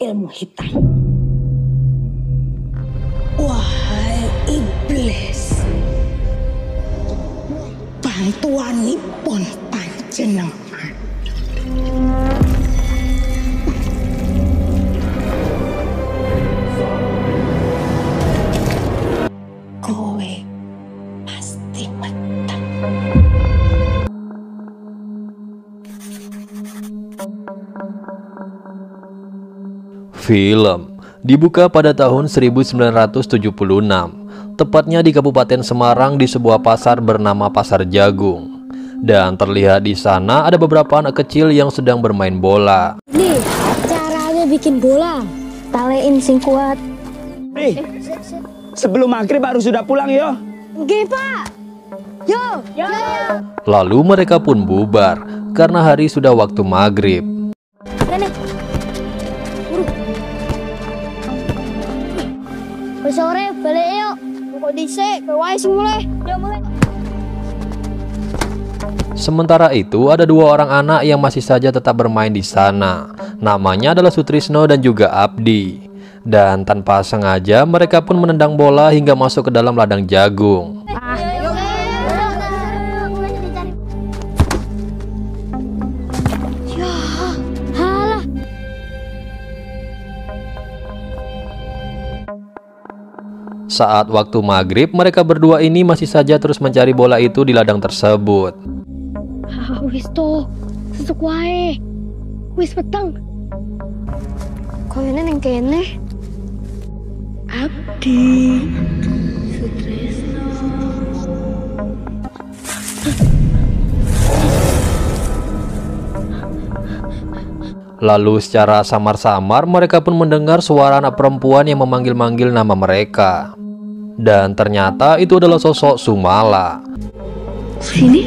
ilmu hitam. Wahai iblis, bantuanipun panjenengan. Kowe pasti menang. Film dibuka pada tahun 1976, tepatnya di Kabupaten Semarang di sebuah pasar bernama Pasar Jagung. Dan terlihat di sana ada beberapa anak kecil yang sedang bermain bola. Nih, caranya bikin bola. Talein sing kuat. Nih, sebelum maghrib baru sudah pulang yo. Nggih, Pak. Yo. Lalu mereka pun bubar karena hari sudah waktu maghrib. Rene. Wis sore balik yuk. Kok dhisik, kowe wae sing mulai. Yo mulai. Sementara itu ada dua orang anak yang masih saja tetap bermain di sana. Namanya adalah Sutrisno dan juga Abdi. Dan tanpa sengaja mereka pun menendang bola hingga masuk ke dalam ladang jagung. Saat waktu maghrib, mereka berdua ini masih saja terus mencari bola itu di ladang tersebut. Wis to, sesuk wae. Wis peteng. Koyone ning kene. Abdi, Sutrisno. Lalu secara samar-samar mereka pun mendengar suara anak perempuan yang memanggil-manggil nama mereka. Dan ternyata itu adalah sosok Sumala. Sini.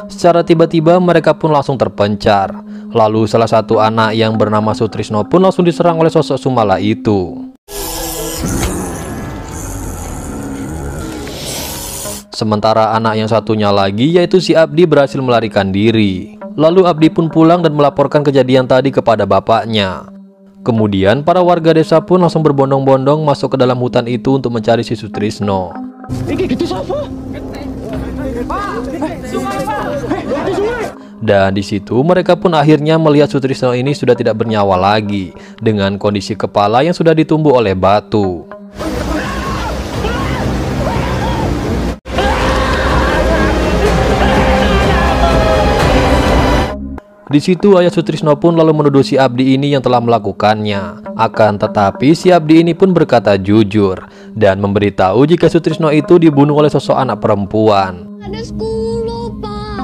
Secara tiba-tiba mereka pun langsung terpencar. Lalu salah satu anak yang bernama Sutrisno pun langsung diserang oleh sosok Sumala itu. Sementara anak yang satunya lagi, yaitu si Abdi, berhasil melarikan diri. Lalu Abdi pun pulang dan melaporkan kejadian tadi kepada bapaknya. Kemudian para warga desa pun langsung berbondong-bondong masuk ke dalam hutan itu untuk mencari si Sutrisno. Dan di situ mereka pun akhirnya melihat Sutrisno ini sudah tidak bernyawa lagi dengan kondisi kepala yang sudah ditumbuk oleh batu. Di situ ayah Sutrisno pun lalu menuduh si Abdi ini yang telah melakukannya. Akan tetapi si Abdi ini pun berkata jujur dan memberitahu jika Sutrisno itu dibunuh oleh sosok anak perempuan. Ada 10, Pak.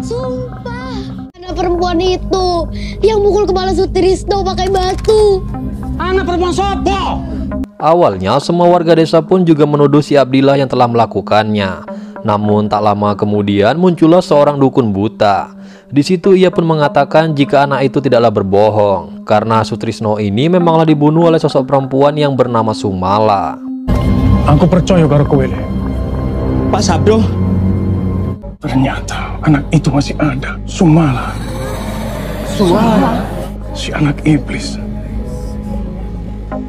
Sumpah. Anak perempuan itu yang mukul kepala Sutrisno pakai batu. Anak perempuan sopo? Awalnya semua warga desa pun juga menuduh si Abdillah yang telah melakukannya. Namun tak lama kemudian muncullah seorang dukun buta. Di situ ia pun mengatakan jika anak itu tidaklah berbohong, karena Sutrisno ini memanglah dibunuh oleh sosok perempuan yang bernama Sumala. Aku percaya karo kowe. Pak Sabdo. Ternyata anak itu masih ada. Sumala. Si anak iblis.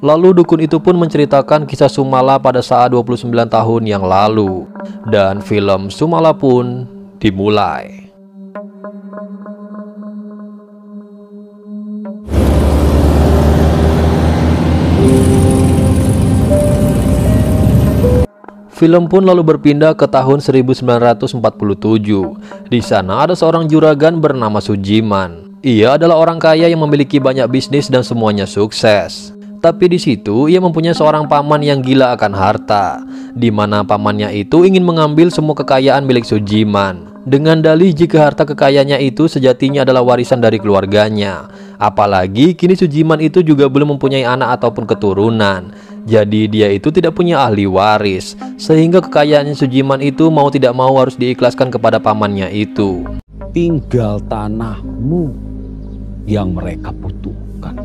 Lalu dukun itu pun menceritakan kisah Sumala pada saat 29 tahun yang lalu. Dan film Sumala pun dimulai. Film pun lalu berpindah ke tahun 1947. Di sana ada seorang juragan bernama Sujiman. Ia adalah orang kaya yang memiliki banyak bisnis dan semuanya sukses. Tapi di situ ia mempunyai seorang paman yang gila akan harta, di mana pamannya itu ingin mengambil semua kekayaan milik Sujiman dengan dalih jika harta kekayaannya itu sejatinya adalah warisan dari keluarganya. Apalagi kini Sujiman itu juga belum mempunyai anak ataupun keturunan. Jadi dia itu tidak punya ahli waris, sehingga kekayaan Sujiman itu mau tidak mau harus diikhlaskan kepada pamannya itu. Tinggal tanahmu yang mereka butuhkan.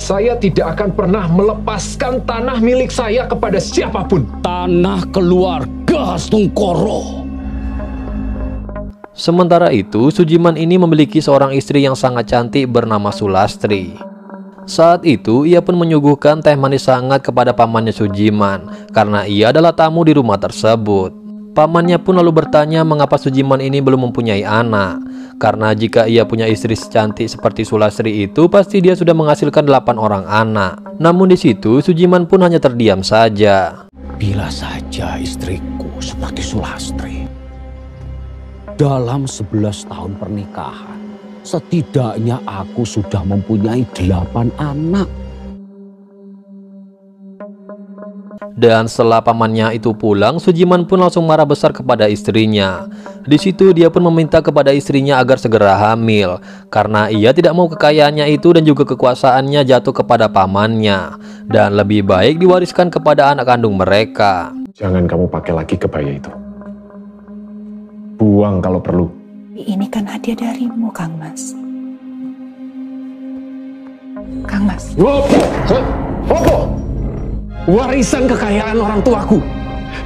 Saya tidak akan pernah melepaskan tanah milik saya kepada siapapun. Tanah keluarga Sungkoro. Sementara itu, Sujiman ini memiliki seorang istri yang sangat cantik bernama Sulastri. Saat itu, ia pun menyuguhkan teh manis hangat kepada pamannya Sujiman, karena ia adalah tamu di rumah tersebut. Pamannya pun lalu bertanya mengapa Sujiman ini belum mempunyai anak. Karena jika ia punya istri secantik seperti Sulastri itu, pasti dia sudah menghasilkan 8 orang anak. Namun di situ, Sujiman pun hanya terdiam saja. Bila saja istriku seperti Sulastri. Dalam 11 tahun pernikahan, setidaknya aku sudah mempunyai 8 anak. Dan setelah pamannya itu pulang, Sujiman pun langsung marah besar kepada istrinya. Di situ dia pun meminta kepada istrinya agar segera hamil, karena ia tidak mau kekayaannya itu dan juga kekuasaannya jatuh kepada pamannya, dan lebih baik diwariskan kepada anak kandung mereka. Jangan kamu pakai lagi kebaya itu. Buang kalau perlu. Ini kan hadiah darimu, Kang Mas. Kang Mas. Apa? Warisan kekayaan orang tuaku,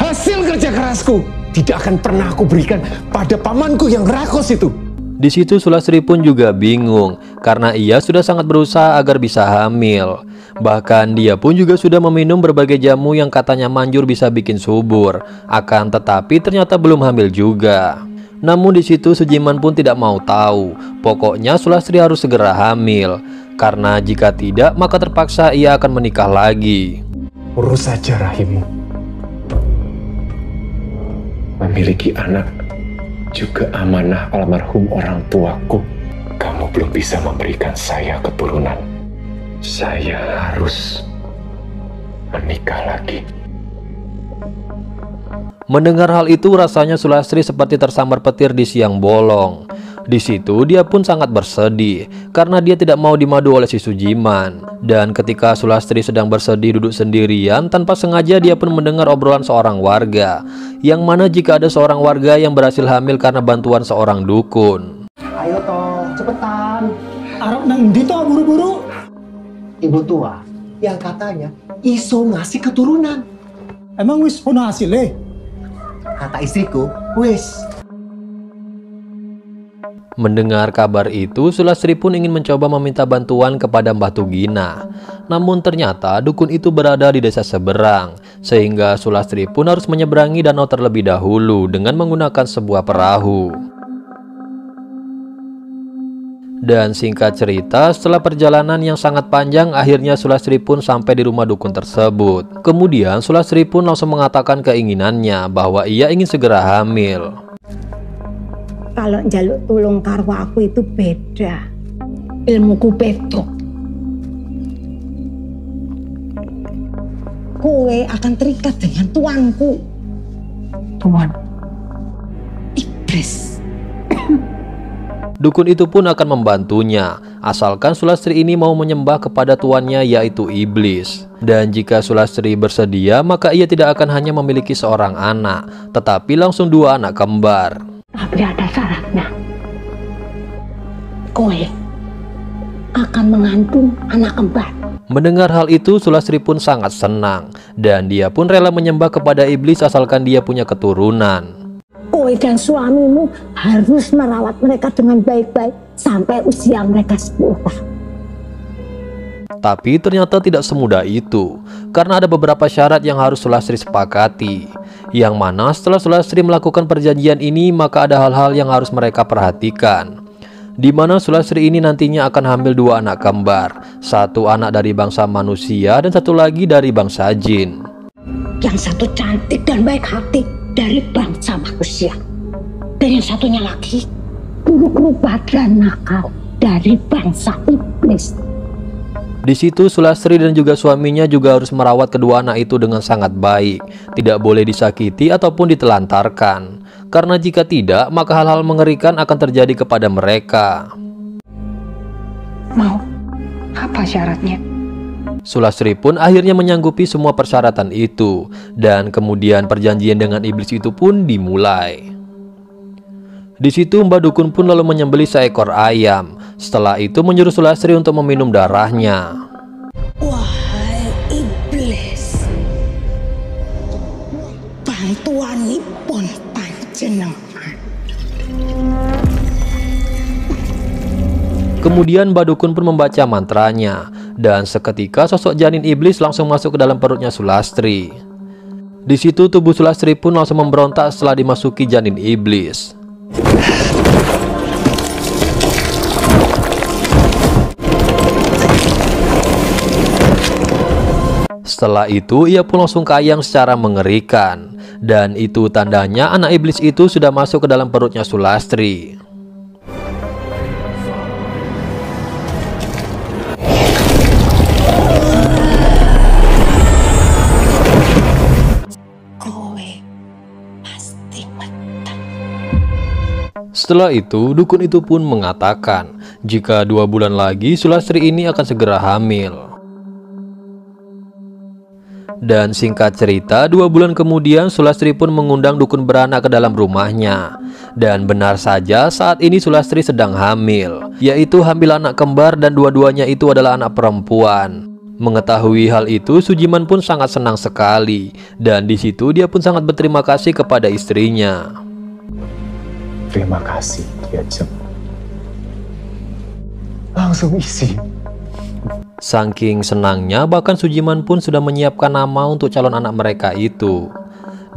hasil kerja kerasku, tidak akan pernah aku berikan pada pamanku yang rakos itu. Di situ Sulastri pun juga bingung, karena ia sudah sangat berusaha agar bisa hamil. Bahkan dia pun juga sudah meminum berbagai jamu yang katanya manjur bisa bikin subur. Akan tetapi ternyata belum hamil juga. Namun di situ Sujiman pun tidak mau tahu. Pokoknya Sulastri harus segera hamil, karena jika tidak maka terpaksa ia akan menikah lagi. Urus saja rahimmu. Memiliki anak juga amanah almarhum orang tuaku. Kamu belum bisa memberikan saya keturunan. Saya harus menikah lagi. Mendengar hal itu rasanya Sulastri seperti tersambar petir di siang bolong. Di situ dia pun sangat bersedih karena dia tidak mau dimadu oleh si Sujiman. Dan ketika Sulastri sedang bersedih duduk sendirian, tanpa sengaja dia pun mendengar obrolan seorang warga, yang mana jika ada seorang warga yang berhasil hamil karena bantuan seorang dukun. Ayo toh, cepetan. Arab nang ndi toh buru-buru? Ibu tua yang katanya iso ngasih keturunan. Emang wis ono hasilnya? Kata istriku, wis. Mendengar kabar itu, Sulastri pun ingin mencoba meminta bantuan kepada Mbah Tugina. Namun ternyata dukun itu berada di desa seberang, sehingga Sulastri pun harus menyeberangi danau terlebih dahulu dengan menggunakan sebuah perahu. Dan singkat cerita, setelah perjalanan yang sangat panjang, akhirnya Sulastri pun sampai di rumah dukun tersebut. Kemudian Sulastri pun langsung mengatakan keinginannya bahwa ia ingin segera hamil. Kalau jaluk tulung karo aku itu beda. Ilmuku beda. Kowe akan terikat dengan tuanku. Tuan? Iblis. Dukun itu pun akan membantunya, asalkan Sulastri ini mau menyembah kepada tuannya yaitu iblis. Dan jika Sulastri bersedia, maka ia tidak akan hanya memiliki seorang anak, tetapi langsung 2 anak kembar. Tapi ada syaratnya. Kowe akan mengandung anak kembar. Mendengar hal itu, Sulastri pun sangat senang, dan dia pun rela menyembah kepada iblis asalkan dia punya keturunan. Kowe dan suamimu harus merawat mereka dengan baik-baik sampai usia mereka 10 tahun. Tapi ternyata tidak semudah itu, karena ada beberapa syarat yang harus Sulastri sepakati. Yang mana setelah Sulastri melakukan perjanjian ini, maka ada hal-hal yang harus mereka perhatikan. Di mana Sulastri ini nantinya akan hamil 2 anak kembar, 1 anak dari bangsa manusia dan 1 lagi dari bangsa jin. Yang satu cantik dan baik hati dari bangsa manusia, dan yang satunya lagi buruk rupa dan nakal dari bangsa iblis. Di situ Sulastri dan juga suaminya juga harus merawat kedua anak itu dengan sangat baik, tidak boleh disakiti ataupun ditelantarkan, karena jika tidak maka hal-hal mengerikan akan terjadi kepada mereka. Mau? Apa syaratnya? Sulastri pun akhirnya menyanggupi semua persyaratan itu, dan kemudian perjanjian dengan iblis itu pun dimulai. Di situ Mbak Dukun pun lalu menyembelih seekor ayam. Setelah itu menyuruh Sulastri untuk meminum darahnya. bantuanipun panjenengan. Kemudian Mbah Dukun pun membaca mantranya, dan seketika sosok janin iblis langsung masuk ke dalam perutnya Sulastri. Di situ tubuh Sulastri pun langsung memberontak setelah dimasuki janin iblis. Setelah itu ia pun langsung kayang secara mengerikan, dan itu tandanya anak iblis itu sudah masuk ke dalam perutnya Sulastri. Setelah itu, dukun itu pun mengatakan jika 2 bulan lagi Sulastri ini akan segera hamil. Dan singkat cerita, 2 bulan kemudian Sulastri pun mengundang dukun beranak ke dalam rumahnya. Dan benar saja saat ini Sulastri sedang hamil, yaitu hamil anak kembar dan dua-duanya itu adalah anak perempuan. Mengetahui hal itu, Sujiman pun sangat senang sekali, dan di situ dia pun sangat berterima kasih kepada istrinya. Terima kasih, Ki Ajeng. Langsung isi. Saking senangnya, bahkan Sujiman pun sudah menyiapkan nama untuk calon anak mereka itu.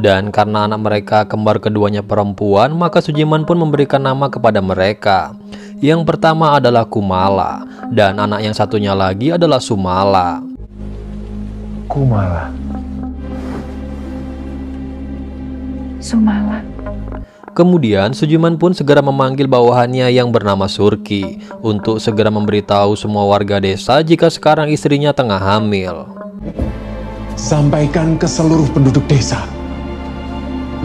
Dan karena anak mereka kembar keduanya perempuan, maka Sujiman pun memberikan nama kepada mereka. Yang pertama adalah Kumala, dan anak yang satunya lagi adalah Sumala. Kumala. Sumala. Kemudian Sujiman pun segera memanggil bawahannya yang bernama Surki untuk segera memberitahu semua warga desa jika sekarang istrinya tengah hamil. Sampaikan ke seluruh penduduk desa,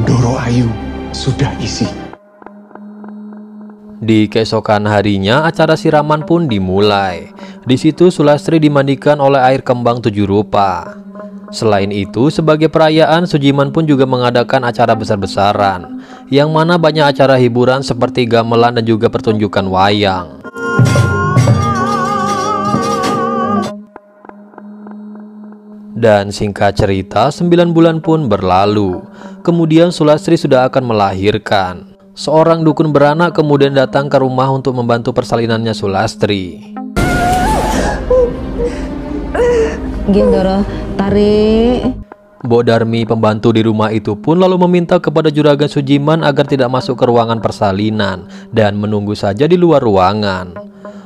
Ndoro Ayu sudah isi. Di keesokan harinya acara siraman pun dimulai. Di situ Sulastri dimandikan oleh air kembang 7 rupa. Selain itu, sebagai perayaan, Sujiman pun juga mengadakan acara besar-besaran, yang mana banyak acara hiburan seperti gamelan dan juga pertunjukan wayang. Dan singkat cerita, 9 bulan pun berlalu. Kemudian Sulastri sudah akan melahirkan. Seorang dukun beranak kemudian datang ke rumah untuk membantu persalinannya Sulastri. Gendoro, tarik. Mbok Darmi, pembantu di rumah itu pun lalu meminta kepada Juragan Sujiman agar tidak masuk ke ruangan persalinan dan menunggu saja di luar ruangan.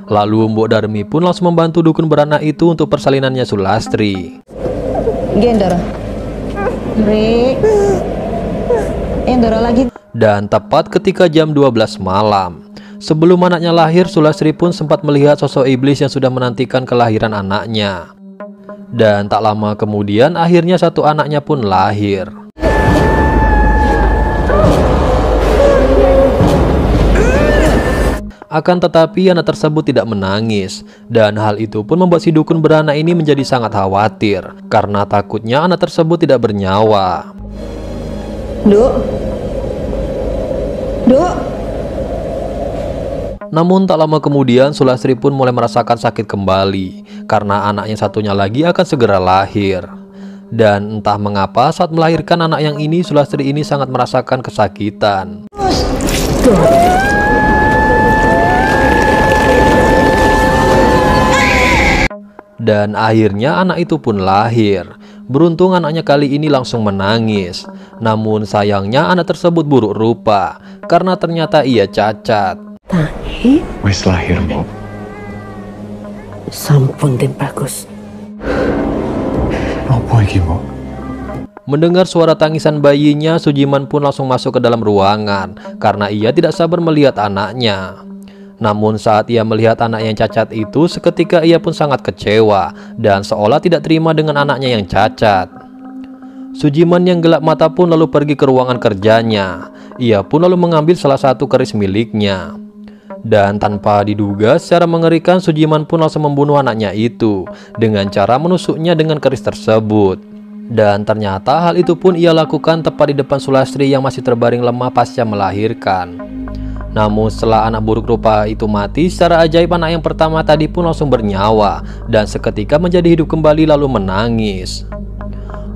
Lalu Mbok Darmi pun langsung membantu dukun beranak itu untuk persalinannya Sulastri. Gendoro, tarik. Gendoro lagi. Dan tepat ketika jam 12 malam, sebelum anaknya lahir, Sulastri pun sempat melihat sosok iblis yang sudah menantikan kelahiran anaknya. Dan tak lama kemudian akhirnya satu anaknya pun lahir. Akan tetapi anak tersebut tidak menangis, dan hal itu pun membuat si dukun beranak ini menjadi sangat khawatir karena takutnya anak tersebut tidak bernyawa. Duk. Namun tak lama kemudian Sulastri pun mulai merasakan sakit kembali karena anak yang satunya lagi akan segera lahir. Dan entah mengapa saat melahirkan anak yang ini, Sulastri ini sangat merasakan kesakitan. Dan akhirnya anak itu pun lahir. Beruntung anaknya kali ini langsung menangis. Namun sayangnya anak tersebut buruk rupa karena ternyata ia cacat. Wes lahir, Mbok. Sampun Den Bagus. Apa iki, Mbok? Mendengar suara tangisan bayinya, Sujiman pun langsung masuk ke dalam ruangan karena ia tidak sabar melihat anaknya. Namun saat ia melihat anak yang cacat itu, seketika ia pun sangat kecewa dan seolah tidak terima dengan anaknya yang cacat. Sujiman yang gelap mata pun lalu pergi ke ruangan kerjanya. Ia pun lalu mengambil salah satu keris miliknya. Dan tanpa diduga, secara mengerikan Sujiman pun langsung membunuh anaknya itu dengan cara menusuknya dengan keris tersebut. Dan ternyata hal itu pun ia lakukan tepat di depan Sulastri yang masih terbaring lemah pasca melahirkan. Namun setelah anak buruk rupa itu mati, secara ajaib anak yang pertama tadi pun langsung bernyawa dan seketika menjadi hidup kembali lalu menangis.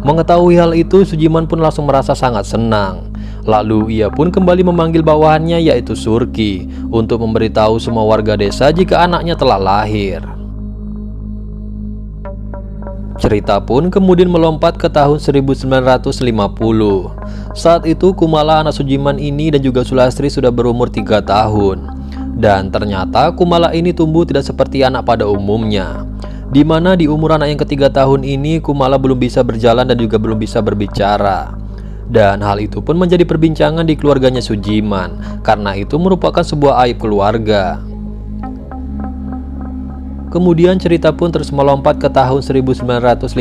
Mengetahui hal itu, Sujiman pun langsung merasa sangat senang. Lalu ia pun kembali memanggil bawahannya yaitu Surki untuk memberitahu semua warga desa jika anaknya telah lahir. Cerita pun kemudian melompat ke tahun 1950. Saat itu Kumala anak Sujiman ini dan juga Sulastri sudah berumur 3 tahun. Dan ternyata Kumala ini tumbuh tidak seperti anak pada umumnya, di mana di umur anak yang ketiga tahun ini Kumala belum bisa berjalan dan juga belum bisa berbicara. Dan hal itu pun menjadi perbincangan di keluarganya Sujiman, karena itu merupakan sebuah aib keluarga. Kemudian cerita pun terus melompat ke tahun 1952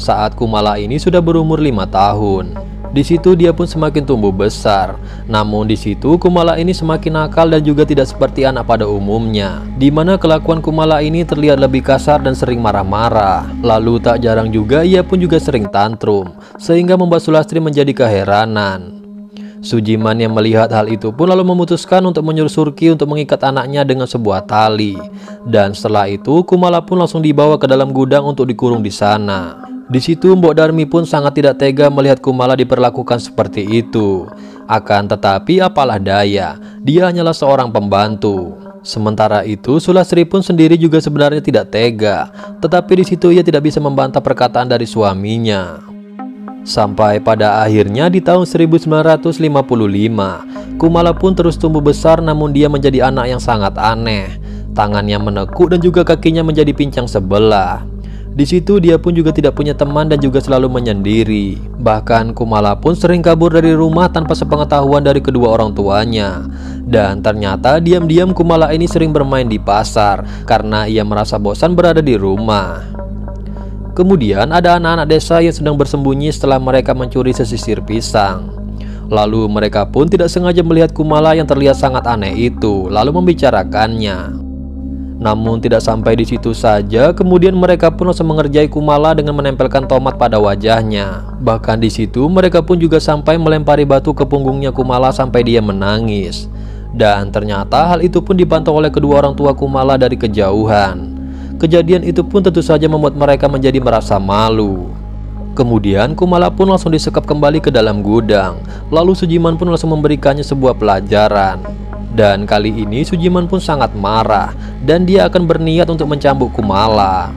saat Kumala ini sudah berumur 5 tahun. Di situ dia pun semakin tumbuh besar. Namun di situ Kumala ini semakin nakal dan juga tidak seperti anak pada umumnya, di mana kelakuan Kumala ini terlihat lebih kasar dan sering marah-marah. Lalu tak jarang juga ia pun juga sering tantrum, sehingga membuat Sulastri menjadi keheranan. Sujiman yang melihat hal itu pun lalu memutuskan untuk menyuruh Surki untuk mengikat anaknya dengan sebuah tali. Dan setelah itu Kumala pun langsung dibawa ke dalam gudang untuk dikurung di sana. Di situ Mbok Darmi pun sangat tidak tega melihat Kumala diperlakukan seperti itu. Akan tetapi apalah daya, dia hanyalah seorang pembantu. Sementara itu Sulastri pun sendiri juga sebenarnya tidak tega, tetapi di situ ia tidak bisa membantah perkataan dari suaminya. Sampai pada akhirnya di tahun 1955, Kumala pun terus tumbuh besar, namun dia menjadi anak yang sangat aneh. Tangannya menekuk dan juga kakinya menjadi pincang sebelah. Di situ dia pun juga tidak punya teman dan juga selalu menyendiri. Bahkan Kumala pun sering kabur dari rumah tanpa sepengetahuan dari kedua orang tuanya. Dan ternyata diam-diam Kumala ini sering bermain di pasar karena ia merasa bosan berada di rumah. Kemudian ada anak-anak desa yang sedang bersembunyi setelah mereka mencuri sesisir pisang. Lalu mereka pun tidak sengaja melihat Kumala yang terlihat sangat aneh itu, lalu membicarakannya. Namun tidak sampai di situ saja, kemudian mereka pun langsung mengerjai Kumala dengan menempelkan tomat pada wajahnya. Bahkan di situ mereka pun juga sampai melempari batu ke punggungnya Kumala sampai dia menangis. Dan ternyata hal itu pun dipantau oleh kedua orang tua Kumala dari kejauhan. Kejadian itu pun tentu saja membuat mereka menjadi merasa malu. Kemudian Kumala pun langsung disekap kembali ke dalam gudang. Lalu Sujiman pun langsung memberikannya sebuah pelajaran. Dan kali ini Sujiman pun sangat marah dan dia akan berniat untuk mencambuk Kumala.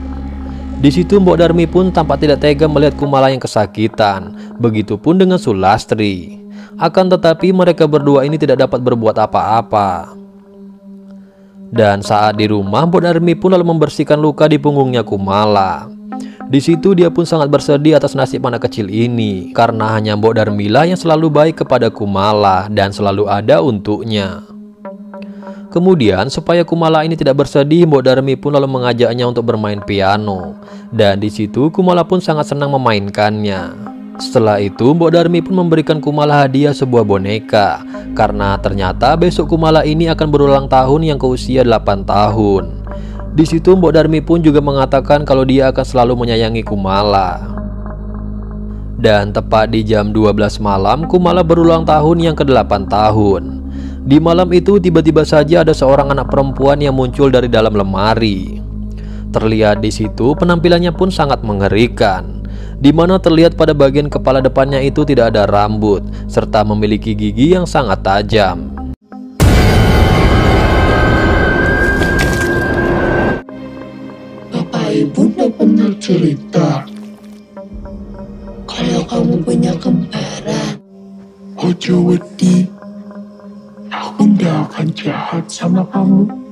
Di situ Mbok Darmi pun tampak tidak tega melihat Kumala yang kesakitan. Begitupun dengan Sulastri. Akan tetapi mereka berdua ini tidak dapat berbuat apa-apa. Dan saat di rumah, Mbok Darmi pun lalu membersihkan luka di punggungnya Kumala. Di situ dia pun sangat bersedih atas nasib anak kecil ini, karena hanya Mbok Darmilah yang selalu baik kepada Kumala dan selalu ada untuknya. Kemudian supaya Kumala ini tidak bersedih, Mbok Darmi pun lalu mengajaknya untuk bermain piano. Dan di situ Kumala pun sangat senang memainkannya. Setelah itu Mbok Darmi pun memberikan Kumala hadiah sebuah boneka, karena ternyata besok Kumala ini akan berulang tahun yang ke usia 8 tahun. Di situ Mbok Darmi pun juga mengatakan kalau dia akan selalu menyayangi Kumala. Dan tepat di jam 12 malam Kumala berulang tahun yang ke-8 tahun. Di malam itu tiba-tiba saja ada seorang anak perempuan yang muncul dari dalam lemari. Terlihat di situ penampilannya pun sangat mengerikan, di mana terlihat pada bagian kepala depannya itu tidak ada rambut, serta memiliki gigi yang sangat tajam. Bapak Ibu udah pernah cerita kalau kamu punya kembaran. Ojo wedi, aku nggak akan jahat sama kamu.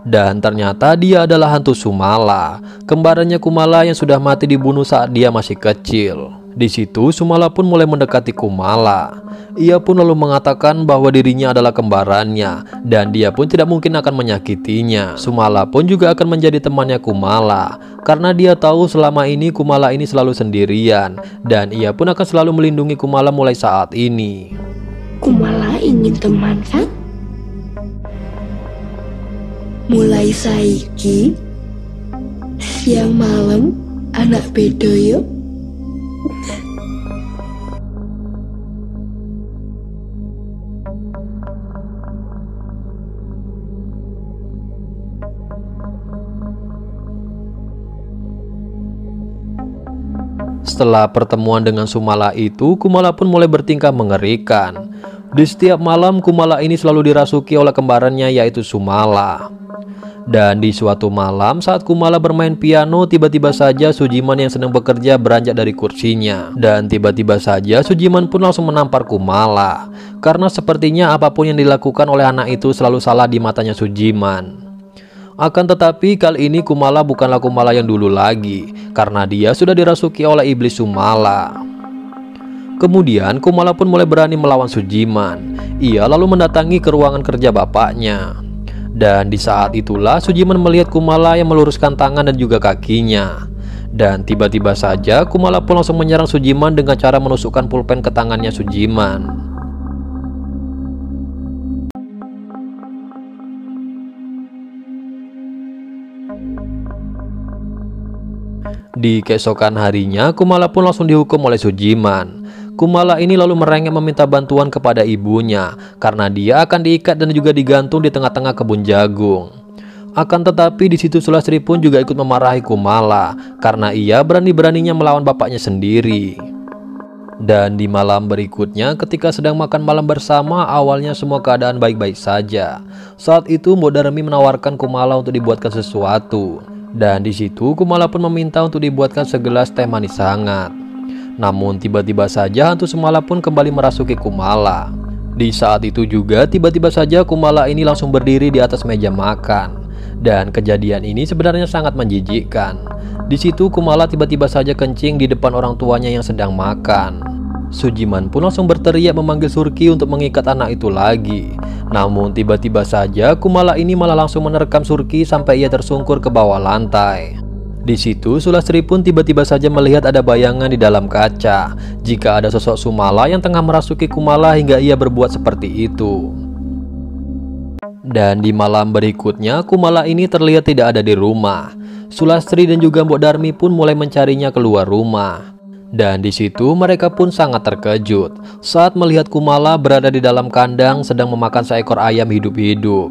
Dan ternyata dia adalah hantu Sumala, kembarannya Kumala yang sudah mati dibunuh saat dia masih kecil. Di situ Sumala pun mulai mendekati Kumala. Ia pun lalu mengatakan bahwa dirinya adalah kembarannya dan dia pun tidak mungkin akan menyakitinya. Sumala pun juga akan menjadi temannya Kumala, karena dia tahu selama ini Kumala ini selalu sendirian dan ia pun akan selalu melindungi Kumala mulai saat ini. Kumala ingin teman kan? Mulai saiki siang malam anak bedo yuk. Setelah pertemuan dengan Sumala itu, Kumala pun mulai bertingkah mengerikan. Di setiap malam, Kumala ini selalu dirasuki oleh kembarannya yaitu Sumala. Dan di suatu malam saat Kumala bermain piano, tiba-tiba saja Sujiman yang sedang bekerja beranjak dari kursinya. Dan tiba-tiba saja Sujiman pun langsung menampar Kumala. Karena sepertinya apapun yang dilakukan oleh anak itu selalu salah di matanya Sujiman. Akan tetapi kali ini Kumala bukanlah Kumala yang dulu lagi, karena dia sudah dirasuki oleh iblis Sumala. Kemudian Kumala pun mulai berani melawan Sujiman. Ia lalu mendatangi ke ruangan kerja bapaknya. Dan di saat itulah Sujiman melihat Kumala yang meluruskan tangan dan juga kakinya. Dan tiba-tiba saja Kumala pun langsung menyerang Sujiman dengan cara menusukkan pulpen ke tangannya Sujiman. Di keesokan harinya, Kumala pun langsung dihukum oleh Sujiman. Kumala ini lalu merengek meminta bantuan kepada ibunya karena dia akan diikat dan juga digantung di tengah-tengah kebun jagung. Akan tetapi di situ Sulastri pun juga ikut memarahi Kumala karena ia berani-beraninya melawan bapaknya sendiri. Dan di malam berikutnya, ketika sedang makan malam bersama, awalnya semua keadaan baik-baik saja. Saat itu Mbok Darmi menawarkan Kumala untuk dibuatkan sesuatu. Dan di situ Kumala pun meminta untuk dibuatkan segelas teh manis hangat. Namun tiba-tiba saja hantu Sumala pun kembali merasuki Kumala. Di saat itu juga tiba-tiba saja Kumala ini langsung berdiri di atas meja makan. Dan kejadian ini sebenarnya sangat menjijikkan. Di situ Kumala tiba-tiba saja kencing di depan orang tuanya yang sedang makan. Sujiman pun langsung berteriak memanggil Surki untuk mengikat anak itu lagi. Namun tiba-tiba saja Kumala ini malah langsung menerkam Surki sampai ia tersungkur ke bawah lantai. Di situ Sulastri pun tiba-tiba saja melihat ada bayangan di dalam kaca jika ada sosok Sumala yang tengah merasuki Kumala hingga ia berbuat seperti itu. Dan di malam berikutnya Kumala ini terlihat tidak ada di rumah. Sulastri dan juga Mbok Darmi pun mulai mencarinya keluar rumah. Dan di situ mereka pun sangat terkejut saat melihat Kumala berada di dalam kandang sedang memakan seekor ayam hidup-hidup.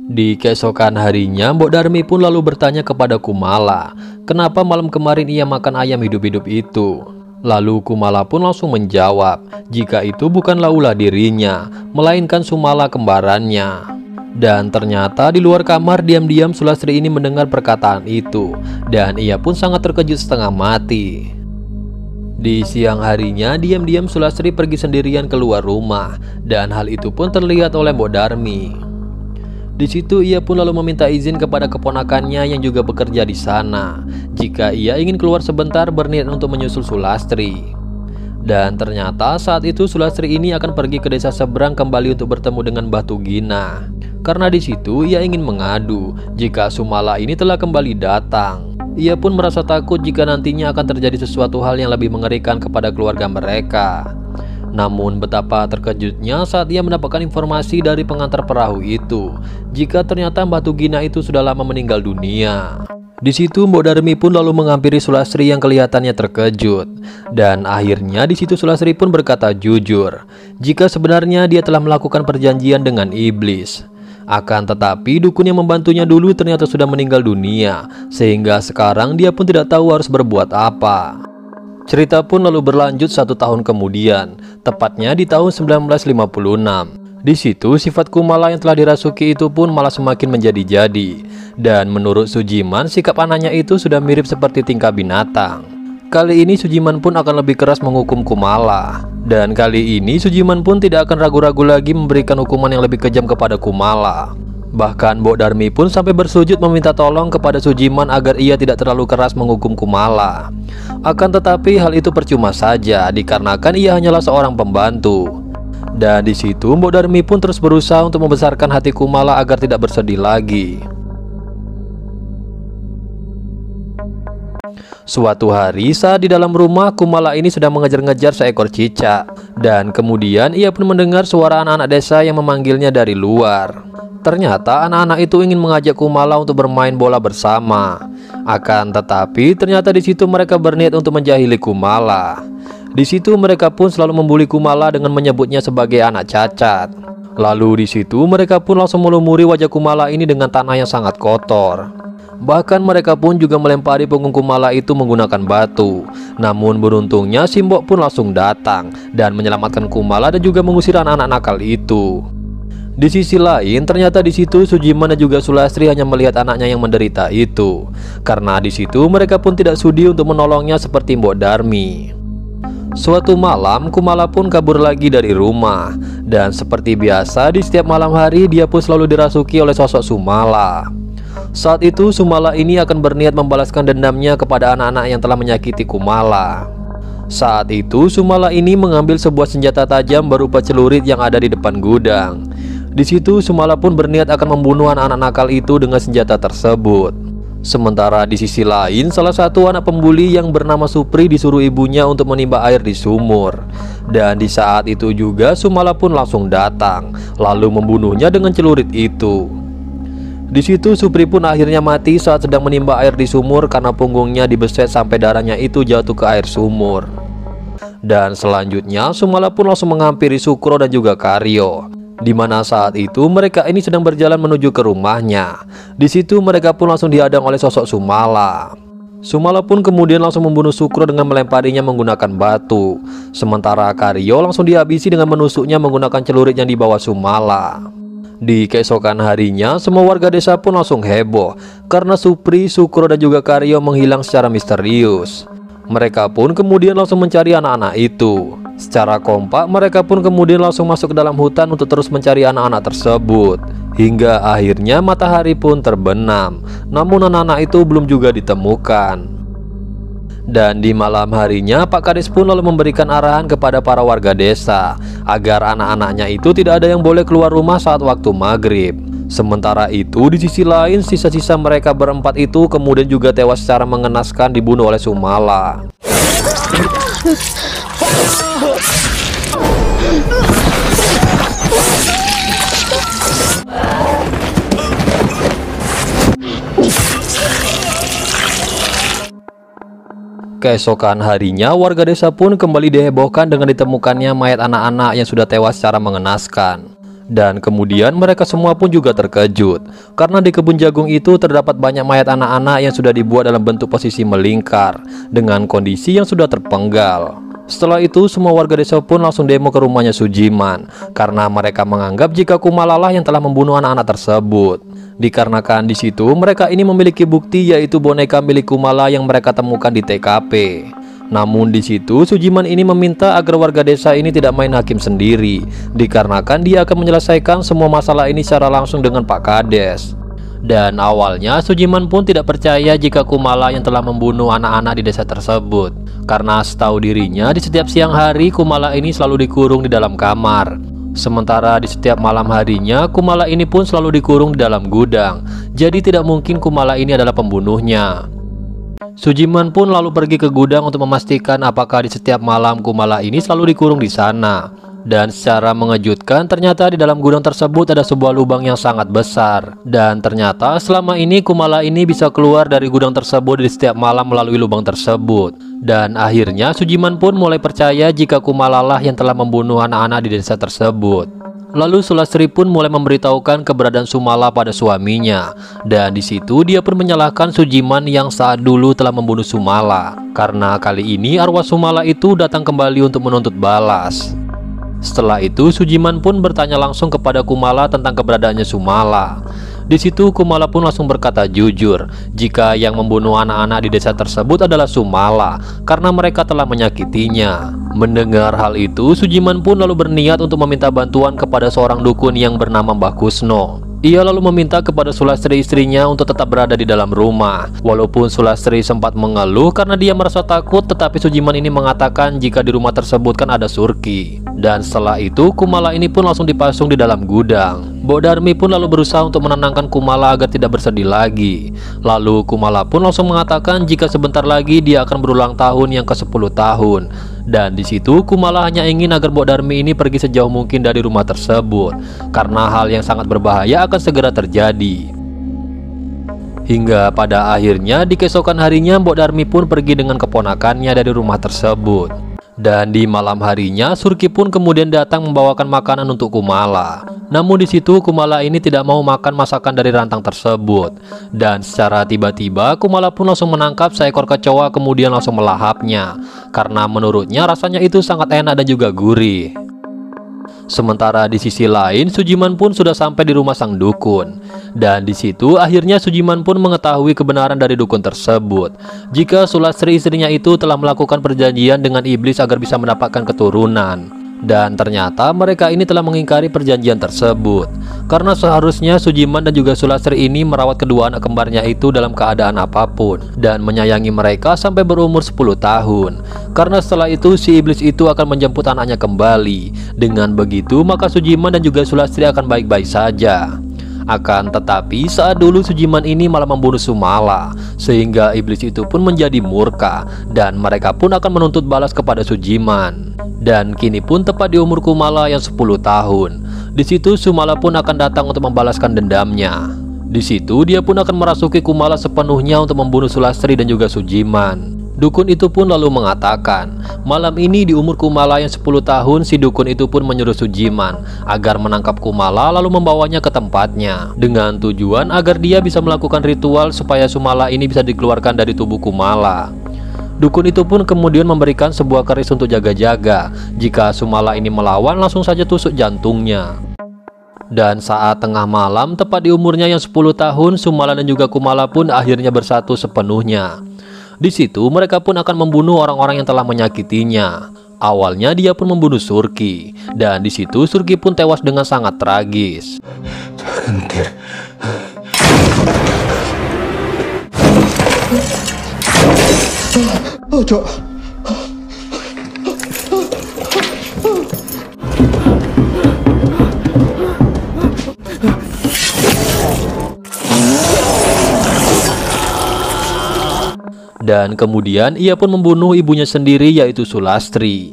Di keesokan harinya Mbok Darmi pun lalu bertanya kepada Kumala, kenapa malam kemarin ia makan ayam hidup-hidup itu. Lalu Kumala pun langsung menjawab jika itu bukanlah ulah dirinya, melainkan Sumala kembarannya. Dan ternyata di luar kamar diam-diam Sulastri ini mendengar perkataan itu. Dan ia pun sangat terkejut setengah mati. Di siang harinya diam-diam Sulastri pergi sendirian keluar rumah. Dan hal itu pun terlihat oleh Mbok Darmi. Di situ ia pun lalu meminta izin kepada keponakannya yang juga bekerja di sana jika ia ingin keluar sebentar berniat untuk menyusul Sulastri. Dan ternyata saat itu Sulastri ini akan pergi ke desa seberang kembali untuk bertemu dengan Batu Gina. Karena di situ ia ingin mengadu jika Sumala ini telah kembali datang. Ia pun merasa takut jika nantinya akan terjadi sesuatu hal yang lebih mengerikan kepada keluarga mereka. Namun betapa terkejutnya saat ia mendapatkan informasi dari pengantar perahu itu jika ternyata Batu Gina itu sudah lama meninggal dunia. Di situ Mbok Darmi pun lalu menghampiri Sulastri yang kelihatannya terkejut. Dan akhirnya di situ Sulastri pun berkata jujur jika sebenarnya dia telah melakukan perjanjian dengan iblis. Akan tetapi dukun yang membantunya dulu ternyata sudah meninggal dunia, sehingga sekarang dia pun tidak tahu harus berbuat apa. Cerita pun lalu berlanjut 1 tahun kemudian, tepatnya di tahun 1956. Di situ sifat Kumala yang telah dirasuki itu pun malah semakin menjadi-jadi. Dan menurut Sujiman, sikap anaknya itu sudah mirip seperti tingkah binatang. Kali ini Sujiman pun akan lebih keras menghukum Kumala. Dan kali ini Sujiman pun tidak akan ragu-ragu lagi memberikan hukuman yang lebih kejam kepada Kumala. Bahkan Mbok Darmi pun sampai bersujud meminta tolong kepada Sujiman agar ia tidak terlalu keras menghukum Kumala. Akan tetapi hal itu percuma saja dikarenakan ia hanyalah seorang pembantu. Dan di situ Mbok Darmi pun terus berusaha untuk membesarkan hati Kumala agar tidak bersedih lagi. Suatu hari saat di dalam rumah Kumala ini sedang mengejar-ngejar seekor cicak. Dan kemudian ia pun mendengar suara anak-anak desa yang memanggilnya dari luar. Ternyata anak-anak itu ingin mengajak Kumala untuk bermain bola bersama. Akan tetapi ternyata di situ mereka berniat untuk menjahili Kumala. Di situ mereka pun selalu membuli Kumala dengan menyebutnya sebagai anak cacat. Lalu di situ mereka pun langsung melumuri wajah Kumala ini dengan tanah yang sangat kotor. Bahkan mereka pun juga melempari punggung Kumala itu menggunakan batu. Namun beruntungnya Simbok pun langsung datang dan menyelamatkan Kumala dan juga mengusir anak-anak nakal itu. Di sisi lain, ternyata di situ Sujiman dan juga Sulastri hanya melihat anaknya yang menderita itu. Karena di situ mereka pun tidak sudi untuk menolongnya seperti Mbok Darmi. Suatu malam, Kumala pun kabur lagi dari rumah. Dan seperti biasa, di setiap malam hari dia pun selalu dirasuki oleh sosok Sumala. Saat itu Sumala ini akan berniat membalaskan dendamnya kepada anak-anak yang telah menyakiti Kumala. Saat itu Sumala ini mengambil sebuah senjata tajam berupa celurit yang ada di depan gudang. Di situ Sumala pun berniat akan membunuh anak-anak nakal itu dengan senjata tersebut. Sementara di sisi lain, salah satu anak pembuli yang bernama Supri disuruh ibunya untuk menimba air di sumur. Dan di saat itu juga Sumala pun langsung datang, lalu membunuhnya dengan celurit itu. Di situ Supri pun akhirnya mati saat sedang menimba air di sumur karena punggungnya dibeset sampai darahnya itu jatuh ke air sumur. Dan selanjutnya Sumala pun langsung menghampiri Sukro dan juga Karyo. Di mana saat itu mereka ini sedang berjalan menuju ke rumahnya. Di situ mereka pun langsung dihadang oleh sosok Sumala. Sumala pun kemudian langsung membunuh Sukro dengan melemparinya menggunakan batu. Sementara Karyo langsung dihabisi dengan menusuknya menggunakan celurit yang dibawa Sumala. Di keesokan harinya, semua warga desa pun langsung heboh karena Supri, Sukro dan juga Karyo menghilang secara misterius. Mereka pun kemudian langsung mencari anak-anak itu. Secara kompak mereka pun kemudian langsung masuk ke dalam hutan untuk terus mencari anak-anak tersebut. Hingga akhirnya matahari pun terbenam. Namun anak-anak itu belum juga ditemukan. Dan di malam harinya Pak Kades pun lalu memberikan arahan kepada para warga desa agar anak-anaknya itu tidak ada yang boleh keluar rumah saat waktu maghrib. Sementara itu di sisi lain sisa-sisa mereka berempat itu kemudian juga tewas secara mengenaskan dibunuh oleh Sumala. Keesokan harinya warga desa pun kembali dihebohkan dengan ditemukannya mayat anak-anak yang sudah tewas secara mengenaskan. Dan kemudian mereka semua pun juga terkejut karena di kebun jagung itu terdapat banyak mayat anak-anak yang sudah dibuat dalam bentuk posisi melingkar dengan kondisi yang sudah terpenggal. Setelah itu semua warga desa pun langsung demo ke rumahnya Sujiman karena mereka menganggap jika Kumala lah yang telah membunuh anak-anak tersebut. Dikarenakan di situ mereka ini memiliki bukti yaitu boneka milik Kumala yang mereka temukan di TKP. Namun di situ Sujiman ini meminta agar warga desa ini tidak main hakim sendiri, dikarenakan dia akan menyelesaikan semua masalah ini secara langsung dengan Pak Kades. Dan awalnya Sujiman pun tidak percaya jika Kumala yang telah membunuh anak-anak di desa tersebut, karena setahu dirinya di setiap siang hari Kumala ini selalu dikurung di dalam kamar. Sementara di setiap malam harinya Kumala ini pun selalu dikurung di dalam gudang. Jadi tidak mungkin Kumala ini adalah pembunuhnya. Sujiman pun lalu pergi ke gudang untuk memastikan apakah di setiap malam Kumala ini selalu dikurung di sana. Dan secara mengejutkan ternyata di dalam gudang tersebut ada sebuah lubang yang sangat besar. Dan ternyata selama ini Kumala ini bisa keluar dari gudang tersebut di setiap malam melalui lubang tersebut. Dan akhirnya Sujiman pun mulai percaya jika Kumala lah yang telah membunuh anak-anak di desa tersebut. Lalu Sulastri pun mulai memberitahukan keberadaan Sumala pada suaminya. Dan di situ dia pun menyalahkan Sujiman yang saat dulu telah membunuh Sumala. Karena kali ini arwah Sumala itu datang kembali untuk menuntut balas. Setelah itu Sujiman pun bertanya langsung kepada Kumala tentang keberadaannya Sumala. Di situ Kumala pun langsung berkata jujur jika yang membunuh anak-anak di desa tersebut adalah Sumala karena mereka telah menyakitinya. Mendengar hal itu Sujiman pun lalu berniat untuk meminta bantuan kepada seorang dukun yang bernama Mbah Kusno. Ia lalu meminta kepada Sulastri istrinya untuk tetap berada di dalam rumah. Walaupun Sulastri sempat mengeluh karena dia merasa takut, tetapi Sujiman ini mengatakan jika di rumah tersebut kan ada Surki. Dan setelah itu Kumala ini pun langsung dipasung di dalam gudang. Mbok Darmi pun lalu berusaha untuk menenangkan Kumala agar tidak bersedih lagi. Lalu Kumala pun langsung mengatakan jika sebentar lagi dia akan berulang tahun yang ke-10 tahun. Dan di situ Kumala hanya ingin agar Mbok Darmi ini pergi sejauh mungkin dari rumah tersebut karena hal yang sangat berbahaya akan segera terjadi. Hingga pada akhirnya di keesokan harinya Mbok Darmi pun pergi dengan keponakannya dari rumah tersebut. Dan di malam harinya, Surki pun kemudian datang membawakan makanan untuk Kumala. Namun di situ Kumala ini tidak mau makan masakan dari rantang tersebut. Dan secara tiba-tiba Kumala pun langsung menangkap seekor kecoa kemudian langsung melahapnya. Karena menurutnya rasanya itu sangat enak dan juga gurih. Sementara di sisi lain, Sujiman pun sudah sampai di rumah sang dukun. Dan di situ akhirnya Sujiman pun mengetahui kebenaran dari dukun tersebut. Jika Sulastri istrinya itu telah melakukan perjanjian dengan iblis agar bisa mendapatkan keturunan. Dan ternyata mereka ini telah mengingkari perjanjian tersebut. Karena seharusnya Sujiman dan juga Sulastri ini merawat kedua anak kembarnya itu dalam keadaan apapun dan menyayangi mereka sampai berumur 10 tahun. Karena setelah itu si iblis itu akan menjemput anaknya kembali. Dengan begitu maka Sujiman dan juga Sulastri akan baik-baik saja. Akan tetapi saat dulu Sujiman ini malah membunuh Sumala, sehingga iblis itu pun menjadi murka dan mereka pun akan menuntut balas kepada Sujiman. Dan kini pun tepat di umur Kumala yang 10 tahun. Di situ Sumala pun akan datang untuk membalaskan dendamnya. Di situ dia pun akan merasuki Kumala sepenuhnya untuk membunuh Sulastri dan juga Sujiman. Dukun itu pun lalu mengatakan, malam ini di umur Kumala yang 10 tahun, si dukun itu pun menyuruh Sujiman agar menangkap Kumala lalu membawanya ke tempatnya, dengan tujuan agar dia bisa melakukan ritual supaya Sumala ini bisa dikeluarkan dari tubuh Kumala. Dukun itu pun kemudian memberikan sebuah keris untuk jaga-jaga. Jika Sumala ini melawan, langsung saja tusuk jantungnya. Dan saat tengah malam, tepat di umurnya yang 10 tahun, Sumala dan juga Kumala pun akhirnya bersatu sepenuhnya. Di situ mereka pun akan membunuh orang-orang yang telah menyakitinya. Awalnya dia pun membunuh Surki, dan di situ Surki pun tewas dengan sangat tragis. Dan kemudian ia pun membunuh ibunya sendiri, yaitu Sulastri.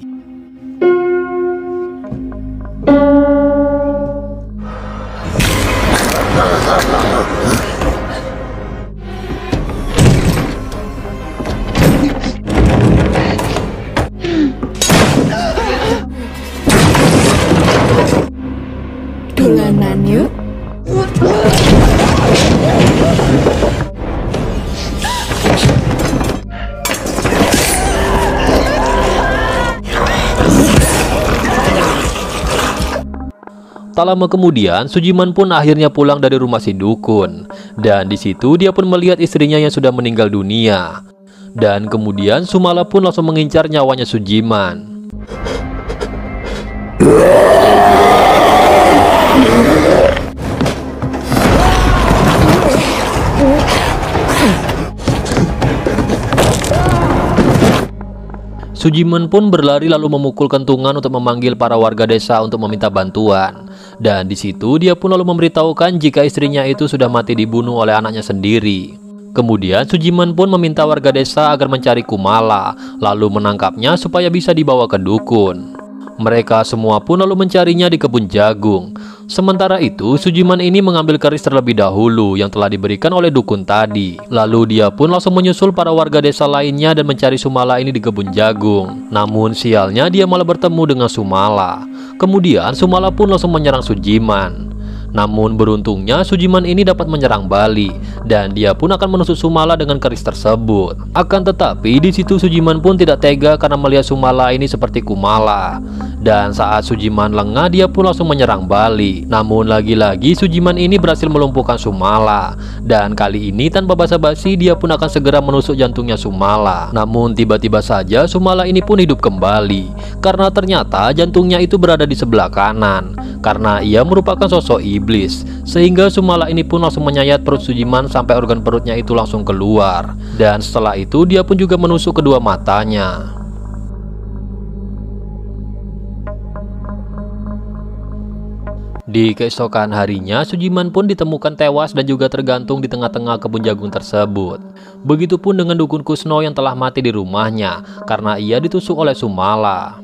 Dolanan yuk. Tak lama kemudian, Sujiman pun akhirnya pulang dari rumah si dukun. Dan di situ dia pun melihat istrinya yang sudah meninggal dunia. Dan kemudian Sumala pun langsung mengincar nyawanya Sujiman. Sujiman pun berlari lalu memukul kentungan untuk memanggil para warga desa untuk meminta bantuan. Dan di situ dia pun lalu memberitahukan jika istrinya itu sudah mati dibunuh oleh anaknya sendiri. Kemudian Sujiman pun meminta warga desa agar mencari Kumala, lalu menangkapnya supaya bisa dibawa ke dukun. Mereka semua pun lalu mencarinya di kebun jagung. Sementara itu, Sujiman ini mengambil keris terlebih dahulu yang telah diberikan oleh dukun tadi. Lalu dia pun langsung menyusul para warga desa lainnya dan mencari Sumala ini di kebun jagung. Namun sialnya dia malah bertemu dengan Sumala. Kemudian Sumala pun langsung menyerang Sujiman. Namun beruntungnya Sujiman ini dapat menyerang balik dan dia pun akan menusuk Sumala dengan keris tersebut. Akan tetapi di situ Sujiman pun tidak tega karena melihat Sumala ini seperti Kumala. Dan saat Sujiman lengah, dia pun langsung menyerang balik. Namun lagi-lagi Sujiman ini berhasil melumpuhkan Sumala. Dan kali ini tanpa basa-basi dia pun akan segera menusuk jantungnya Sumala. Namun tiba-tiba saja Sumala ini pun hidup kembali, karena ternyata jantungnya itu berada di sebelah kanan, karena ia merupakan sosok iblis. Sehingga Sumala ini pun langsung menyayat perut Sujiman sampai organ perutnya itu langsung keluar. Dan setelah itu dia pun juga menusuk kedua matanya. Di keesokan harinya, Sujiman pun ditemukan tewas dan juga tergantung di tengah-tengah kebun jagung tersebut. Begitupun dengan dukun Kusno yang telah mati di rumahnya karena ia ditusuk oleh Sumala.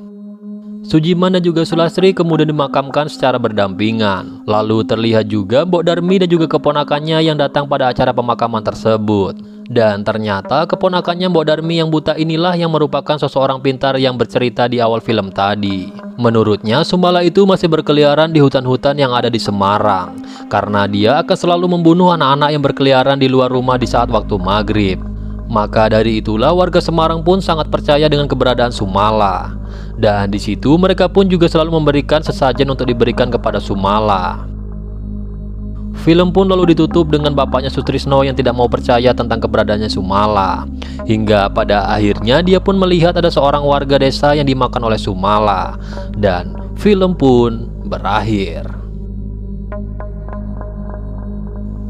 Sujiman dan juga Sulastri kemudian dimakamkan secara berdampingan. Lalu terlihat juga Mbok Darmi dan juga keponakannya yang datang pada acara pemakaman tersebut. Dan ternyata keponakannya Mbok Darmi yang buta inilah yang merupakan seseorang pintar yang bercerita di awal film tadi. Menurutnya, Sumbala itu masih berkeliaran di hutan-hutan yang ada di Semarang, karena dia akan selalu membunuh anak-anak yang berkeliaran di luar rumah di saat waktu maghrib. Maka dari itulah warga Semarang pun sangat percaya dengan keberadaan Sumala. Dan di situ mereka pun juga selalu memberikan sesajen untuk diberikan kepada Sumala. Film pun lalu ditutup dengan bapaknya Sutrisno yang tidak mau percaya tentang keberadaannya Sumala. Hingga pada akhirnya dia pun melihat ada seorang warga desa yang dimakan oleh Sumala. Dan film pun berakhir.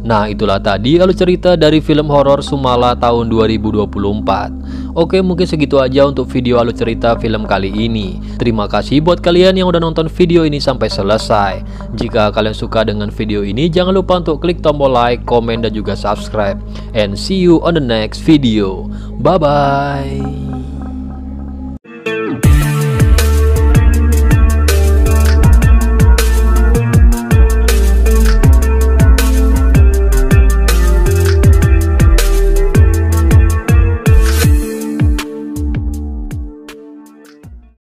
Nah, itulah tadi alur cerita dari film horor Sumala tahun 2024. Oke, mungkin segitu aja untuk video alur cerita film kali ini. Terima kasih buat kalian yang udah nonton video ini sampai selesai. Jika kalian suka dengan video ini, jangan lupa untuk klik tombol like, komen, dan juga subscribe. And see you on the next video. Bye-bye.